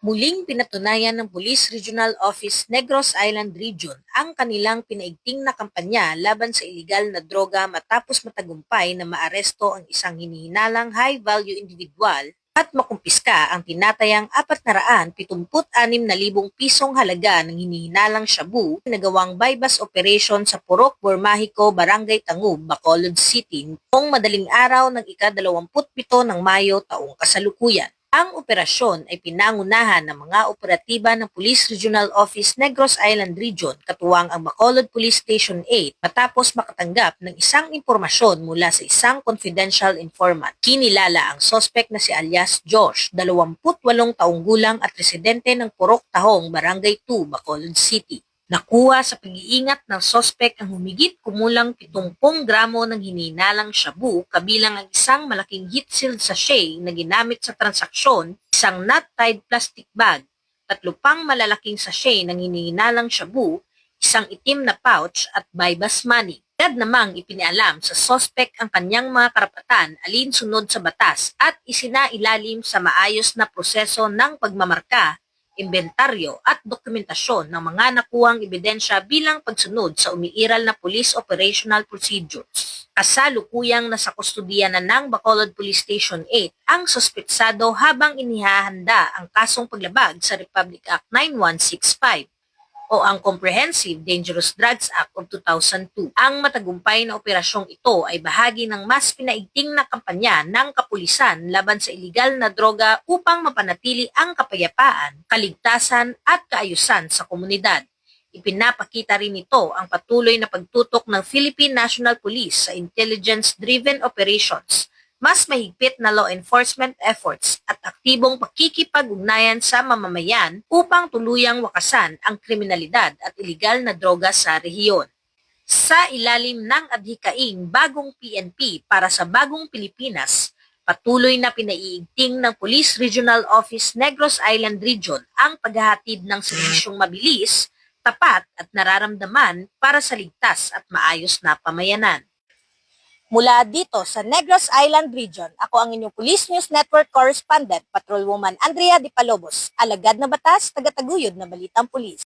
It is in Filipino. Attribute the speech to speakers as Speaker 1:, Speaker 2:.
Speaker 1: Muling pinatunayan ng Police Regional Office Negros Island Region ang kanilang pinaigting na kampanya laban sa iligal na droga matapos matagumpay na maaresto ang isang hinihinalang high-value individual at makumpiska ang tinatayang 476,000 pisong halaga ng hinihinalang shabu na gawang bypass operation sa Purok Bormahico, Barangay Tangub, Bacolod City noong madaling araw ng ika-27 ng Mayo taong kasalukuyan. Ang operasyon ay pinangunahan ng mga operatiba ng Police Regional Office Negros Island Region katuwang ang Bacolod Police Station 8 matapos makatanggap ng isang impormasyon mula sa isang confidential informant. Kinilala ang sospek na si alias Josh, 28 taong gulang at residente ng Purok Tahong, Barangay 2, Bacolod City. Nakuha sa pag-iingat ng sospek ang humigit kumulang 70 gramo ng hinihinalang shabu kabilang ang isang malaking heat-sealed sachet na ginamit sa transaksyon, isang knot-tied plastic bag, 3 pang malalaking sachet ng hinihinalang shabu, isang itim na pouch at bypass money. Agad namang ipinialam sa sospek ang kanyang mga karapatan alinsunod sa batas at isinailalim sa maayos na proseso ng pagmamarka, inventaryo at dokumentasyon ng mga nakuhang ebidensya bilang pagsunod sa umiiral na police operational procedures. Kasalukuyang nasa kustudiya na ng Bacolod Police Station 8 ang sospetsado habang inihahanda ang kasong paglabag sa Republic Act 9165 o ang Comprehensive Dangerous Drugs Act of 2002. Ang matagumpay na operasyong ito ay bahagi ng mas pinaigting na kampanya ng kapulisan laban sa iligal na droga upang mapanatili ang kapayapaan, kaligtasan at kaayusan sa komunidad. Ipinapakita rin ito ang patuloy na pagtutok ng Philippine National Police sa intelligence-driven operations, mas mahigpit na law enforcement efforts at aktibong pakikipag-ugnayan sa mamamayan upang tuluyang wakasan ang kriminalidad at iligal na droga sa rehiyon. Sa ilalim ng adhikaing Bagong PNP para sa Bagong Pilipinas, patuloy na pinaiigting ng Police Regional Office Negros Island Region ang paghahatid ng serbisyong mabilis, tapat at nararamdaman para sa ligtas at maayos na pamayanan. Mula dito sa Negros Island Region, ako ang inyong Police News Network Correspondent, Patrolwoman Andrea Di Palobos, alagad na batas, tagataguyod na balitang pulis.